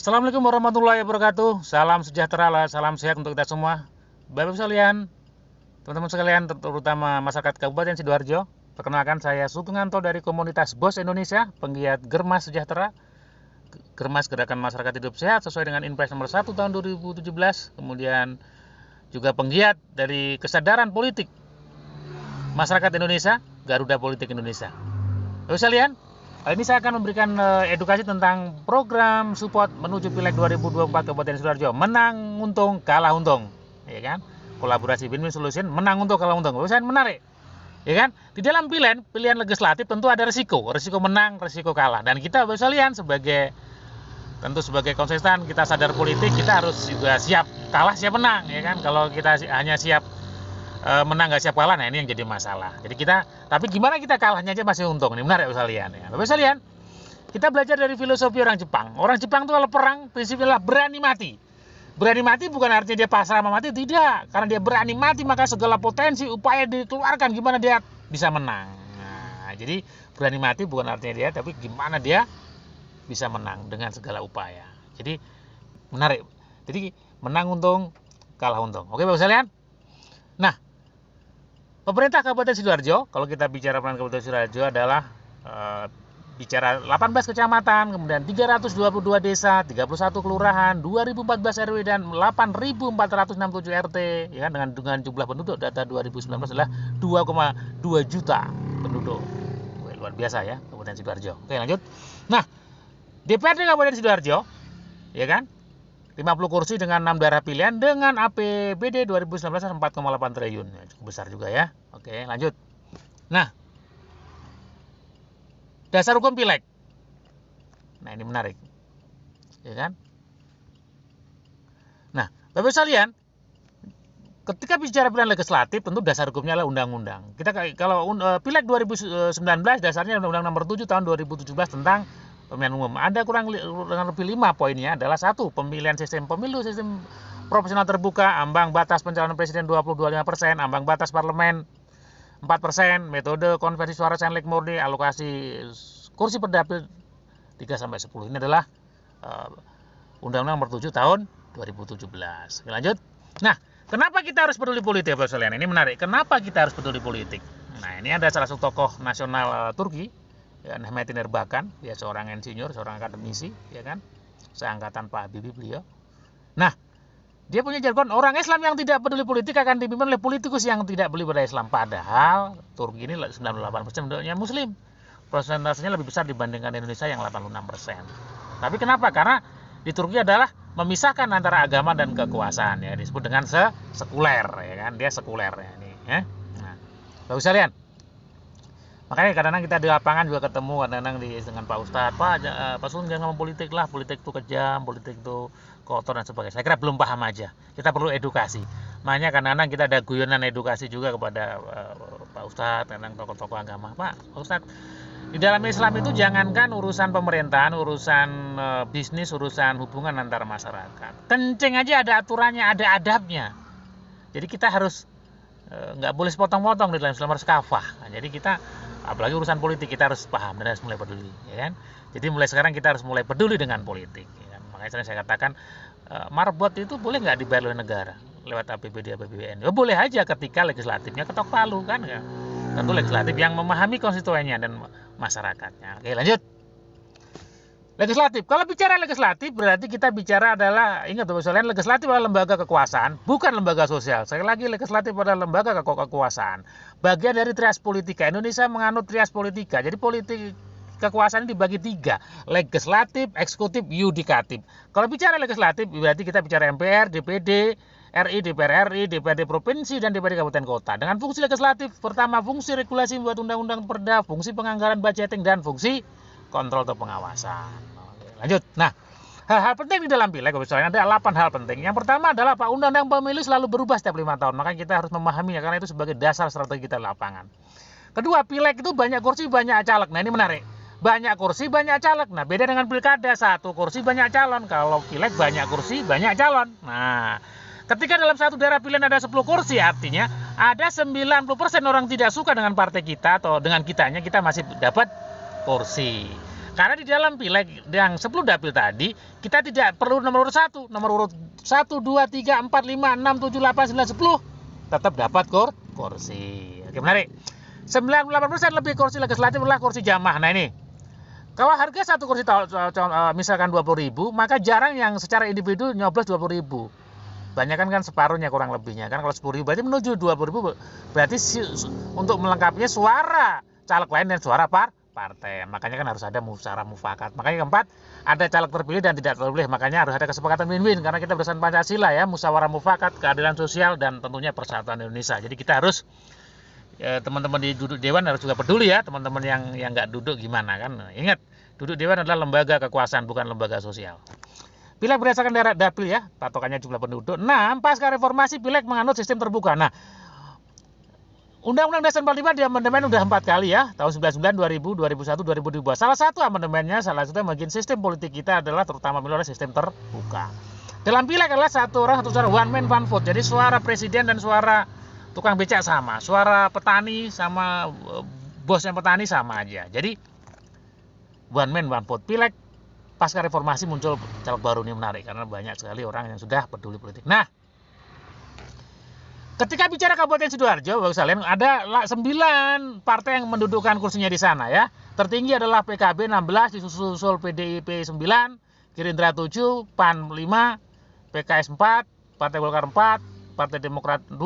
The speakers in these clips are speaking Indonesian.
Assalamualaikum warahmatullahi wabarakatuh. Salam sejahtera lah, salam sehat untuk kita semua. Bapak-Ibu sekalian, teman-teman sekalian, terutama masyarakat Kabupaten Sidoarjo. Perkenalkan, saya Sutunganto dari komunitas BOS Indonesia, penggiat Germas Sejahtera. Germas Gerakan Masyarakat Hidup Sehat sesuai dengan Inpres nomor 1 tahun 2017. Kemudian juga penggiat dari kesadaran politik masyarakat Indonesia, Garuda Politik Indonesia. Bapak sekalian, kali ini saya akan memberikan edukasi tentang program support menuju Pileg 2024 Kabupaten Sidoarjo. Menang untung, kalah untung, ya kan? Kolaborasi win-win solution, menang untung, kalah untung. Saya menarik, ya kan? Di dalam pilihan legislatif tentu ada risiko menang, risiko kalah. Dan kita sekalian sebagai konsisten, kita sadar politik, kita harus juga siap kalah, siap menang, ya kan? Kalau kita hanya siap menang nggak siap kalah, nah ini yang jadi masalah. Jadi tapi gimana kita kalahnya aja masih untung. Ini benar ya Bapak sekalian. Ya. Bapak sekalian, kita belajar dari filosofi orang Jepang. Orang Jepang itu kalau perang prinsipnya adalah berani mati. Berani mati bukan artinya dia pasrah sama mati, tidak. Karena dia berani mati maka segala potensi upaya dikeluarkan gimana dia bisa menang. Nah, jadi berani mati bukan artinya dia, tapi gimana dia bisa menang dengan segala upaya. Jadi menarik. Jadi menang untung, kalah untung. Oke Bapak sekalian. Nah, pemerintah Kabupaten Sidoarjo, kalau kita bicara peran Kabupaten Sidoarjo adalah bicara 18 kecamatan, kemudian 322 desa, 31 kelurahan, 2014 RW dan 8.467 RT, ya kan, dengan jumlah penduduk data 2019 adalah 2,2 juta penduduk. Luar biasa ya Kabupaten Sidoarjo. Oke, lanjut. Nah, DPRD Kabupaten Sidoarjo, ya kan? 50 kursi dengan 6 daerah pilihan dengan APBD 2019 4,8 triliun. Ya, cukup besar juga ya. Oke, lanjut. Nah, dasar hukum pileg. Nah, ini menarik. Ya kan? Nah, Bapak sekalian, ketika bicara pilihan legislatif tentu dasar hukumnya adalah undang-undang. Kita kalau pileg 2019 dasarnya Undang-Undang Nomor 7 tahun 2017 tentang pemilihan umum. Ada kurang lebih 5 poinnya. Adalah 1, pemilihan sistem pemilu, sistem proporsional terbuka, ambang batas pencalonan presiden 20,25%, ambang batas parlemen 4%, metode konversi suara caleg murni, alokasi kursi per dapil 3-10. Ini adalah Undang-Undang Nomor 7 tahun 2017. Lanjut. Nah, kenapa kita harus peduli politik, Bapak sekalian? Ini menarik. Kenapa kita harus peduli politik? Nah, ini ada salah satu tokoh nasional Turki, ya, Mehmet Erbakan, dia seorang insinyur, seorang akademisi, ya kan, seangkatan Pak Habibie beliau. Nah, dia punya jargon, orang Islam yang tidak peduli politik akan dipimpin oleh politikus yang tidak peduli pada Islam. Padahal Turki ini 98% penduduknya Muslim, persentasenya lebih besar dibandingkan Indonesia yang 86%. Tapi kenapa? Karena di Turki adalah memisahkan antara agama dan kekuasaan, ya, disebut dengan sekuler, ya kan, dia sekuler ya ini, ya. Nah, bagus sekalian. Makanya kadang-kadang kita di lapangan juga ketemu kadang-kadang dengan Pak Ustadz, Pak Sulun jangan ngomong politik lah, politik itu kejam, politik itu kotor dan sebagainya. Saya kira belum paham aja. Kita perlu edukasi. Makanya kadang-kadang kita ada guyonan edukasi juga kepada Pak Ustadz, kadang tokoh-tokoh agama. Pak Ustadz, di dalam Islam itu jangankan urusan pemerintahan, urusan bisnis, urusan hubungan antar masyarakat. Kencing aja ada aturannya, ada adabnya. Jadi kita harus nggak boleh sepotong-potong di dalam Islam, harus kafah. Nah, jadi kita apalagi urusan politik kita harus paham dan harus mulai peduli, ya kan? Jadi mulai sekarang kita harus mulai peduli dengan politik, ya kan? Makanya saya katakan marbot itu boleh nggak dibayar oleh negara lewat APBD APBN? Ya boleh aja ketika legislatifnya ketok palu kan, ya? Tentu legislatif yang memahami konstituennya dan masyarakatnya. Oke, lanjut. Legislatif. Kalau bicara legislatif berarti kita bicara adalah, ingat Bapak sekalian, legislatif adalah lembaga kekuasaan, bukan lembaga sosial. Sekali lagi, legislatif adalah lembaga kekuasaan. Bagian dari trias politika. Indonesia menganut trias politika. Jadi politik kekuasaan dibagi 3, legislatif, eksekutif, yudikatif. Kalau bicara legislatif berarti kita bicara MPR, DPD, RI, DPR RI, DPRD provinsi dan DPRD kabupaten kota. Dengan fungsi legislatif, pertama fungsi regulasi membuat undang-undang perda, fungsi penganggaran budgeting dan fungsi kontrol atau pengawasan. Oke, lanjut. Nah, hal-hal penting di dalam pileg misalnya ada 8 hal penting. Yang pertama adalah undang-undang pemilu selalu berubah setiap 5 tahun. Makanya kita harus memahaminya karena itu sebagai dasar strategi kita di lapangan. Kedua, pileg itu banyak kursi, banyak caleg. Nah, ini menarik. Banyak kursi, banyak caleg. Nah, beda dengan pilkada, 1 kursi, banyak calon. Kalau pileg banyak kursi, banyak calon. Nah, ketika dalam satu daerah pilihan ada 10 kursi, artinya ada 90% orang tidak suka dengan partai kita atau dengan kitanya, kita masih dapat kursi. Karena di dalam pileg yang sebelum dapil tadi, kita tidak perlu nomor urut 1. Nomor urut 1, 2, 3, 4, 5, 6, 7, 8, 9, 10 tetap dapat kursi. Oke, menarik. 98% lebih kursi legislatif adalah kursi jamaah. Nah ini, kalau harga satu kursi misalkan 20.000, maka jarang yang secara individu nyoblos 20.000. Banyak kan separuhnya kurang lebihnya kan. Kalau 10.000 berarti menuju 20.000, berarti untuk melengkapinya suara caleg lain dan suara partai. Makanya kan harus ada musyawarah mufakat. Makanya keempat, ada caleg terpilih dan tidak terpilih. Makanya harus ada kesepakatan win-win karena kita berdasarkan Pancasila ya, musyawarah mufakat, keadilan sosial dan tentunya persatuan Indonesia. Jadi kita harus teman-teman di duduk dewan harus juga peduli ya, teman-teman yang nggak duduk gimana kan. Ingat, duduk dewan adalah lembaga kekuasaan bukan lembaga sosial. Pileg berdasarkan daerah dapil ya, patokannya jumlah penduduk. Nah, pasca reformasi pileg menganut sistem terbuka. Nah, Undang-Undang Dasar 45 di amandemen udah 4 kali ya, tahun 99, 2000, 2001, 2002. Salah satu amandemennya, salah satu bagian sistem politik kita adalah terutama adalah sistem terbuka. Dalam pileg adalah satu orang satu suara, one man one vote. Jadi suara presiden dan suara tukang becak sama, suara petani sama bosnya petani sama aja. Jadi one man one vote. Pileg pasca reformasi muncul caleg baru, ini menarik karena banyak sekali orang yang sudah peduli politik. Nah, ketika bicara Kabupaten Sidoarjo, Bapak sekalian, ada 9 partai yang mendudukkan kursinya di sana ya. Tertinggi adalah PKB 16, disusul PDIP 9, Gerindra 7, PAN 5, PKS 4, Partai Golkar 4, Partai Demokrat 2,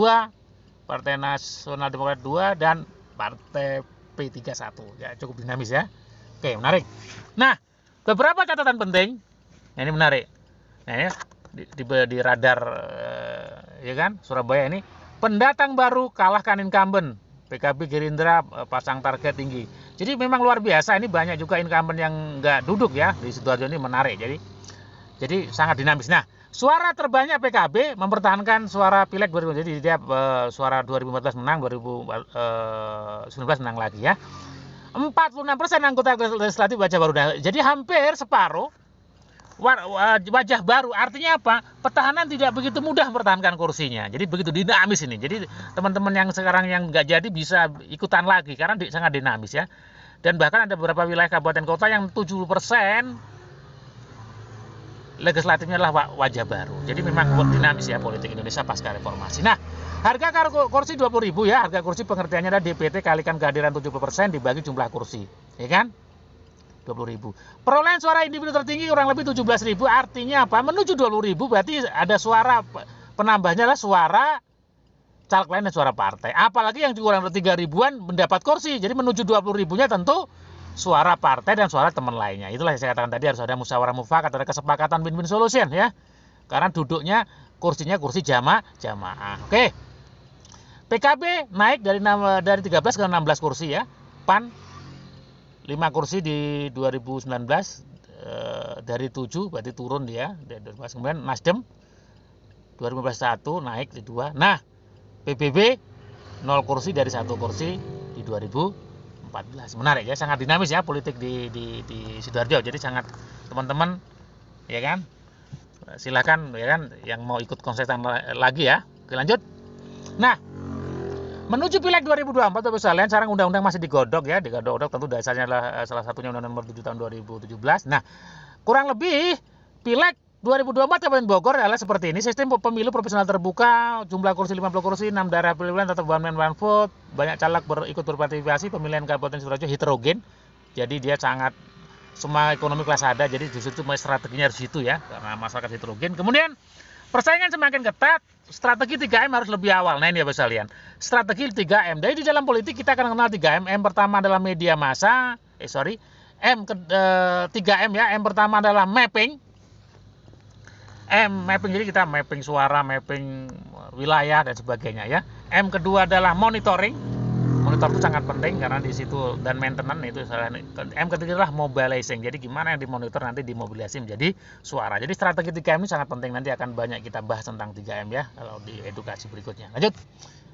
Partai Nasional Demokrat 2, dan Partai P31. Ya, cukup dinamis ya. Oke, menarik. Nah, beberapa catatan penting. Nah, ini menarik. Nah, ya, di radar ya kan, Surabaya ini pendatang baru kalahkan incumbent. PKB Gerindra pasang target tinggi. Jadi memang luar biasa, ini banyak juga incumbent yang nggak duduk ya di Sidoarjo, ini menarik. Jadi sangat dinamis. Nah, suara terbanyak PKB mempertahankan suara pileg 2000. Jadi dia suara 2014 menang, 2019 menang lagi ya. 46% anggota legislatif wajah baru. Jadi hampir separuh wajah baru. Artinya apa? Petahana tidak begitu mudah mempertahankan kursinya. Jadi begitu dinamis ini. Jadi teman-teman yang sekarang yang nggak jadi bisa ikutan lagi karena sangat dinamis ya. Dan bahkan ada beberapa wilayah kabupaten kota yang 70% legislatifnya adalah wajah baru. Jadi memang dinamis ya politik Indonesia pasca reformasi. Nah, harga kursi 20.000 ya. Harga kursi pengertiannya adalah DPT kalikan kehadiran 70% dibagi jumlah kursi. Ya kan? 20.000. Perolehan suara individu tertinggi kurang lebih 17.000. Artinya apa? Menuju 20.000 berarti ada suara penambahnya adalah suara caleg lain dan suara partai. Apalagi yang kurang lebih 3.000-an mendapat kursi. Jadi menuju 20.000-nya tentu suara partai dan suara teman lainnya. Itulah yang saya katakan tadi, harus ada musyawarah mufakat, ada kesepakatan win-win solution ya. Karena duduknya kursinya kursi jamaah. Oke. PKB naik dari 13 ke 16 kursi ya. PAN 5 kursi di 2019 dari 7 berarti turun dia. Kemudian Nasdem 2021 naik di 2. Nah, PBB 0 kursi dari 1 kursi di 2014. Menarik ya, sangat dinamis ya politik di Sidoarjo. Jadi sangat teman-teman ya kan, silakan ya kan yang mau ikut kontestan lagi ya. Oke, lanjut. Nah, menuju Pileg 2024 Bapak sekalian, sekarang undang-undang masih digodok ya, digodok tentu dasarnya adalah salah satunya Undang-Undang Nomor 7 tahun 2017. Nah, kurang lebih Pileg 2024 Kabupaten Bogor adalah seperti ini. Sistem pemilu proporsional terbuka, jumlah kursi 50 kursi, 6 daerah pemilihan tetap one man one vote, banyak caleg ikut berpartisipasi, pemilihan Kabupaten Sidoarjo heterogen. Jadi dia sangat semua ekonomi kelas ada, jadi justru itu strateginya harus itu ya, karena masyarakat heterogen. Kemudian persaingan semakin ketat, strategi 3M harus lebih awal. Nah ini ya Bapak sekalian, strategi 3M. Jadi di dalam politik kita akan kenal 3M. M pertama adalah media massa, 3M ya. M pertama adalah mapping. Mapping, jadi kita mapping suara, mapping wilayah dan sebagainya ya. M kedua adalah monitoring. Monitor itu sangat penting karena di situ, dan maintenance itu. M ketiga adalah mobilizing. Jadi gimana yang dimonitor nanti dimobilisasi menjadi suara. Jadi strategi 3M ini sangat penting, nanti akan banyak kita bahas tentang 3M ya kalau di edukasi berikutnya. Lanjut.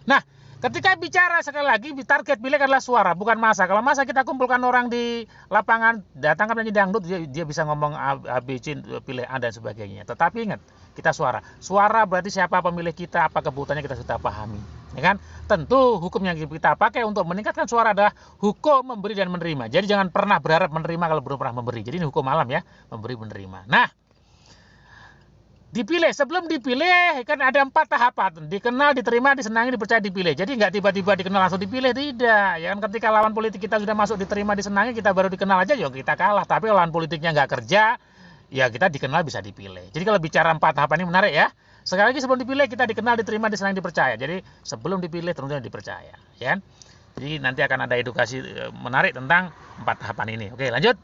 Nah, Ketika bicara sekali lagi target pileg adalah suara, bukan masa. Kalau masa kita kumpulkan orang di lapangan, datangkan penyanyi dangdut, dia bisa ngomong A, B, C, pilih A dan sebagainya. Tetapi ingat, kita suara. Suara berarti siapa pemilih kita, apa kebutuhannya kita sudah pahami. Ya kan? Tentu hukum yang kita pakai untuk meningkatkan suara adalah hukum memberi dan menerima. Jadi jangan pernah berharap menerima kalau belum pernah memberi. Jadi ini hukum alam ya, memberi menerima. Nah, dipilih, sebelum dipilih kan ada 4 tahapan: dikenal, diterima, disenangi, dipercaya, dipilih. Jadi nggak tiba-tiba dikenal langsung dipilih, tidak ya kan. Ketika lawan politik kita sudah masuk, diterima, disenangi, kita baru dikenal aja ya kita kalah. Tapi lawan politiknya nggak kerja, ya kita dikenal, bisa dipilih. Jadi kalau bicara 4 tahapan ini menarik ya. Sekali lagi, sebelum dipilih kita dikenal, diterima, disenangi, dipercaya. Jadi sebelum dipilih tentunya dipercaya ya. Jadi nanti akan ada edukasi menarik tentang 4 tahapan ini. Oke, lanjut.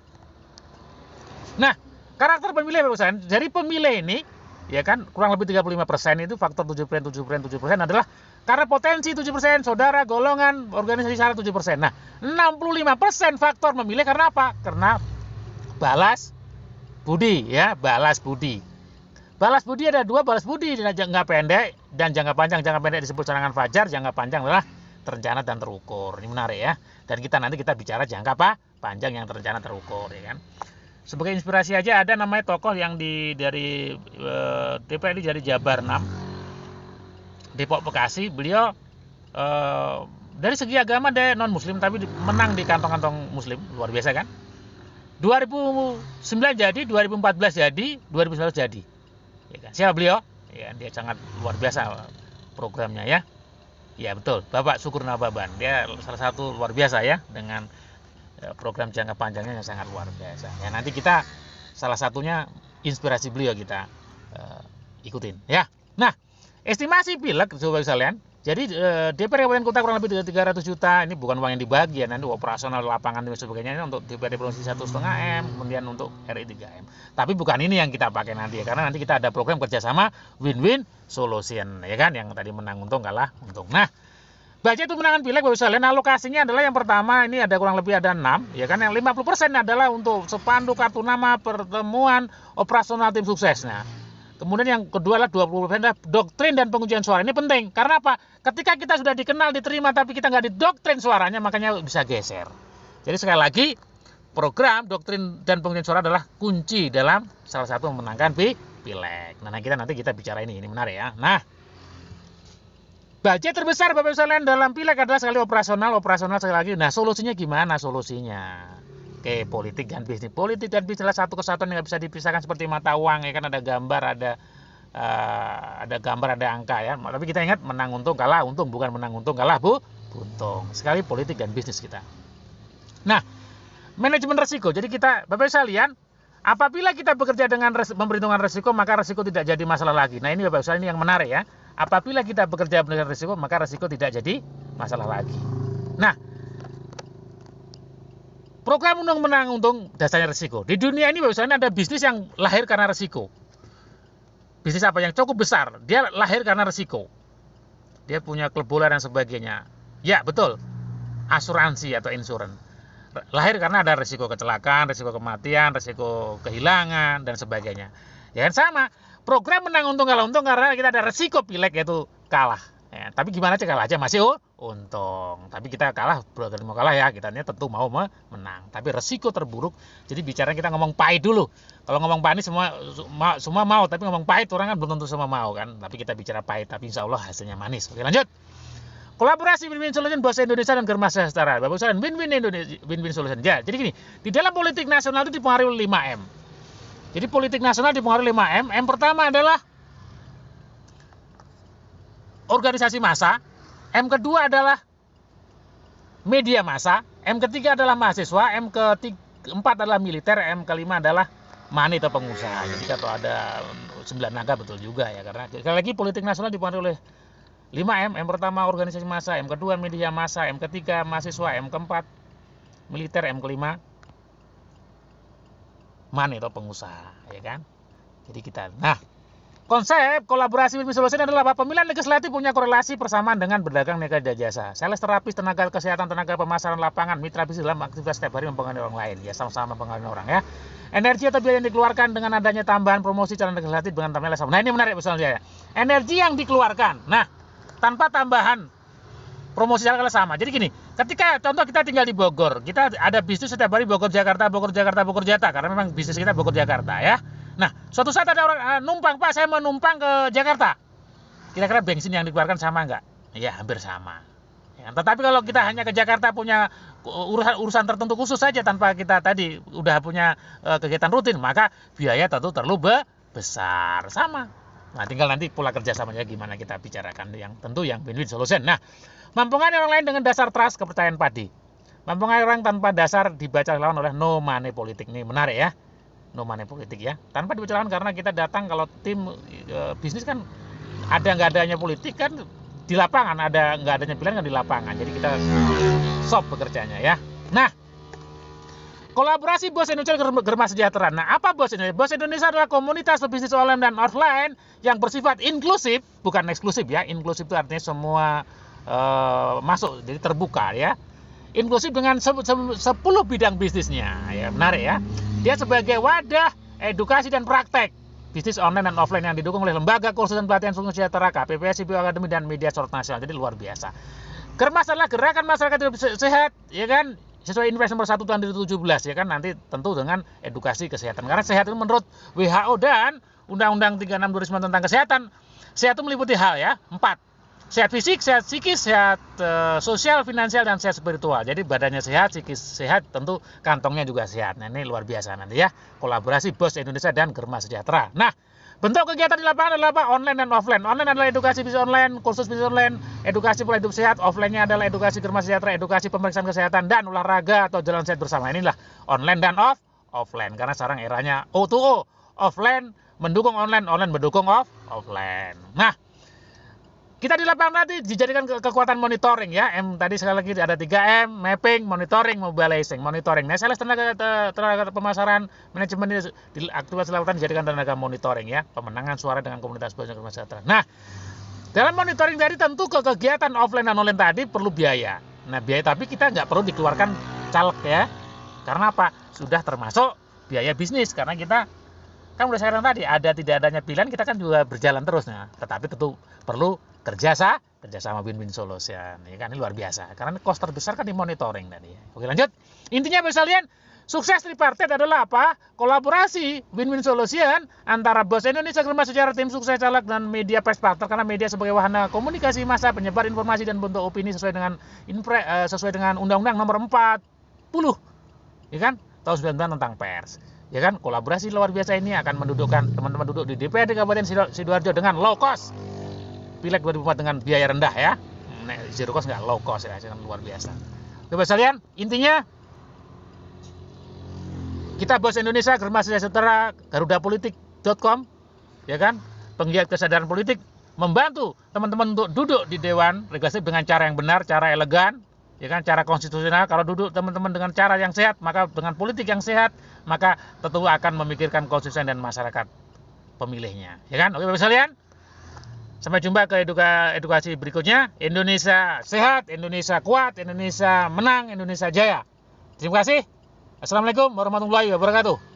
Nah, karakter pemilih barusan dari pemilih ini ya kan, kurang lebih 35% itu faktor 7% adalah karena potensi 7%, saudara, golongan, organisasi syarat 7%. Nah, 65% faktor memilih karena apa? Karena balas budi ya, balas budi. Balas budi ada 2, balas budi jangka pendek dan jangka panjang. Jangka pendek disebut serangan fajar, jangka panjang adalah terencana dan terukur. Ini menarik ya. Dan nanti kita bicara jangka panjang yang terencana terukur ya kan. Sebagai inspirasi aja, ada namanya tokoh yang dari DPRD dari Jabar 6, Depok Bekasi. Beliau dari segi agama dia non muslim tapi menang di kantong-kantong muslim, luar biasa kan. 2009 jadi, 2014 jadi, 2019 jadi ya kan. Siapa beliau? Ya, dia sangat luar biasa programnya ya. Ya betul, Bapak Syukur Nababan. Dia salah satu luar biasa ya, dengan program jangka panjangnya yang sangat luar biasa. Ya, nanti kita salah satunya inspirasi beliau kita ikutin ya. Nah, estimasi pileg coba sekalian. Jadi DPR Kabupaten Kota kurang lebih 300 juta. Ini bukan uang yang dibagi ya, nanti operasional lapangan dan sebagainya. Ini untuk DPRD Provinsi 1,5 M, kemudian untuk RI 3 M. Tapi bukan ini yang kita pakai nanti ya, karena nanti kita ada program kerjasama win-win solution ya kan, yang tadi menang untung kalah untung. Nah, budget pemenangan pileg Bapak sekalian, alokasinya adalah yang pertama ini ada kurang lebih ada 6 ya kan, yang 50% adalah untuk spanduk, kartu nama, pertemuan, operasional tim suksesnya. Kemudian yang kedua adalah 20% adalah doktrin dan pengujian suara. Ini penting karena apa? Ketika kita sudah dikenal, diterima tapi kita nggak didoktrin suaranya, makanya bisa geser. Jadi sekali lagi, program doktrin dan pengujian suara adalah kunci dalam salah satu memenangkan pileg. Nah, nanti kita bicara ini menarik ya. Nah, budget terbesar Bapak sekalian dalam pileg adalah sekali operasional sekali lagi. Nah, solusinya gimana solusinya? Oke, politik dan bisnis. Politik dan bisnis adalah satu kesatuan yang nggak bisa dipisahkan seperti mata uang ya kan, ada gambar, ada gambar, ada angka ya. Tapi kita ingat, menang untung kalah untung, bukan menang untung kalah buntung. Sekali politik dan bisnis kita. Nah, manajemen resiko. Jadi kita Bapak sekalian, apabila kita bekerja dengan memperhitungkan resiko, maka resiko tidak jadi masalah lagi. Nah, ini Bapak sekalian, ini yang menarik ya. Apabila kita bekerja dengan resiko, maka resiko tidak jadi masalah lagi. Nah, program undang menang untung dasarnya resiko. Di dunia ini misalnya ada bisnis yang lahir karena resiko. Bisnis apa yang cukup besar, dia lahir karena resiko. Dia punya kebobolan dan sebagainya. Ya betul, asuransi atau insurans. Lahir karena ada resiko kecelakaan, resiko kematian, resiko kehilangan dan sebagainya. Ya kan, sama. Program menang untung kalah untung karena kita ada resiko pileg, yaitu kalah. Ya, tapi gimana sih, kalah aja masih untung. Tapi kita kalah, berarti mau kalah ya, kita tentu mau menang. Tapi resiko terburuk. Jadi bicara kita ngomong pahit dulu. Kalau ngomong manis semua mau, tapi ngomong pahit orang kan belum tentu semua mau kan. Tapi kita bicara pahit, tapi insya Allah hasilnya manis. Oke, lanjut. Kolaborasi win-win solution bahasa Indonesia dan Germas Sejahtera. Bapak sekalian, win-win solution. Ya, jadi gini, di dalam politik nasional itu dipengaruhi oleh 5M. Jadi politik nasional dipengaruhi oleh 5M. M pertama adalah organisasi massa, M kedua adalah media massa, M ketiga adalah mahasiswa, M keempat adalah militer, M kelima adalah money atau pengusaha. Jadi kalau ada 9 naga betul juga ya, karena sekali lagi politik nasional dipengaruhi oleh 5M. M pertama organisasi massa, M kedua media massa, M ketiga mahasiswa, M keempat militer, M kelima money atau pengusaha ya kan. Jadi kita, nah, konsep kolaborasi win-win solution adalah pemilihan legislatif punya korelasi persamaan dengan berdagang, niaga, dan jasa. Sales, terapis, tenaga kesehatan, tenaga pemasaran lapangan, mitra bisnis dalam aktivitas setiap hari mempengaruhi orang lain. Ya, sama-sama mempengaruhi orang ya. Energi atau biaya yang dikeluarkan dengan adanya tambahan promosi calon legislatif dengan tambahan sama. Nah, ini menarik misalnya ya. Energi yang dikeluarkan. Nah, tanpa tambahan promosi kalau sama. Jadi gini, ketika contoh kita tinggal di Bogor, kita ada bisnis setiap hari Bogor Jakarta, karena memang bisnis kita Bogor Jakarta ya. Nah, suatu saat ada orang numpang, Pak, saya mau numpang ke Jakarta. Kira-kira bensin yang dikeluarkan sama nggak? Ya, hampir sama. Ya, tetapi kalau kita hanya ke Jakarta punya urusan tertentu khusus saja tanpa kita tadi udah punya kegiatan rutin, maka biaya tentu terlalu besar sama. Nah, tinggal nanti pola kerjasamanya gimana kita bicarakan yang tentu yang win-win solution. Nah, mampungan orang lain dengan dasar trust kepercayaan padi. Mampungan orang tanpa dasar dibaca lawan oleh no money politik. Ini menarik ya. No money politik ya. Tanpa dibaca lawan karena kita datang kalau tim bisnis kan ada nggak adanya politik kan di lapangan, ada nggak adanya pilihan kan di lapangan. Jadi kita soft bekerjanya ya. Nah, kolaborasi Bos Indonesia Germa Sejahtera. Nah, apa Bos Indonesia? Bos Indonesia adalah komunitas pebisnis online dan offline yang bersifat inklusif, bukan eksklusif ya. Inklusif itu artinya semua masuk, jadi terbuka ya. Inklusif dengan 10 bidang bisnisnya. Ya, menarik ya. Dia sebagai wadah edukasi dan praktek bisnis online dan offline yang didukung oleh lembaga kursus dan pelatihan fungsi sejahtera, KPPS, CPO Academy, dan media sosial nasional. Jadi luar biasa. Germas adalah gerakan masyarakat hidup sehat, ya kan? Sesuai Inpres nomor 1 tahun 2017 ya kan, nanti tentu dengan edukasi kesehatan, karena sehat itu menurut WHO dan Undang-Undang 36 2009 tentang kesehatan, sehat itu meliputi hal ya 4, sehat fisik, sehat psikis, sehat sosial, finansial, dan sehat spiritual. Jadi badannya sehat, psikis sehat, tentu kantongnya juga sehat. Nah, ini luar biasa nanti ya, kolaborasi Bos Indonesia dan Germa Sejahtera. Nah, bentuk kegiatan di lapangan adalah apa? Online dan offline. Online adalah edukasi bisnis online, kursus bisnis online, edukasi pola hidup sehat. Offline-nya adalah edukasi Germa Sejahtera, edukasi pemeriksaan kesehatan dan olahraga atau jalan sehat bersama. Inilah online dan offline. Karena sekarang eranya O2O, offline mendukung online, online mendukung offline. Nah, kita di lapangan nanti dijadikan kekuatan monitoring ya. Tadi sekali lagi ada 3M, mapping, monitoring, mobilizing, monitoring. Nah, sales tenaga pemasaran, manajemen di aktivitas lapangan dijadikan tenaga monitoring ya. Pemenangan suara dengan komunitas Bos Germa Sejahtera. Nah, dalam monitoring tadi tentu kegiatan offline dan online tadi perlu biaya. Nah, biaya tapi kita nggak perlu dikeluarkan caleg ya. Karena apa? Sudah termasuk biaya bisnis. Karena kita kan udah saya bilang tadi, ada tidak adanya pilihan kita kan juga berjalan terus. Nah, tetapi tentu perlu kerjasama win-win solution. Ya kan, ini luar biasa. Karena cost terbesar kan di monitoring tadi. Oke, lanjut. Intinya Bapak sekalian, sukses tripartit adalah apa? Kolaborasi win-win solution antara Bos Indonesia Germa Sejahtera, tim sukses caleg, dan media press partner. Karena media sebagai wahana komunikasi massa, penyebar informasi dan bentuk opini sesuai dengan Undang-Undang nomor 40, ya kan, tahun 99 tentang pers. Ya kan, kolaborasi luar biasa ini akan mendudukkan teman-teman duduk di DPRD Kabupaten Sidoarjo dengan low cost. Pileg 2004 dengan biaya rendah ya. Zero cost nggak, low cost ya, luar biasa. Bapak sekalian, intinya kita Bos Indonesia Germa Sejahtera, garudapolitik.com, ya kan, penggiat kesadaran politik, membantu teman-teman untuk duduk di Dewan Legislatif dengan cara yang benar, cara elegan, ya kan, cara konstitusional. Kalau duduk teman-teman dengan cara yang sehat, maka dengan politik yang sehat, maka tentu akan memikirkan konstitusi dan masyarakat pemilihnya, ya kan. Oke Bapak sekalian, sampai jumpa ke edukasi berikutnya. Indonesia sehat, Indonesia kuat, Indonesia menang, Indonesia jaya. Terima kasih. Assalamualaikum warahmatullahi wabarakatuh.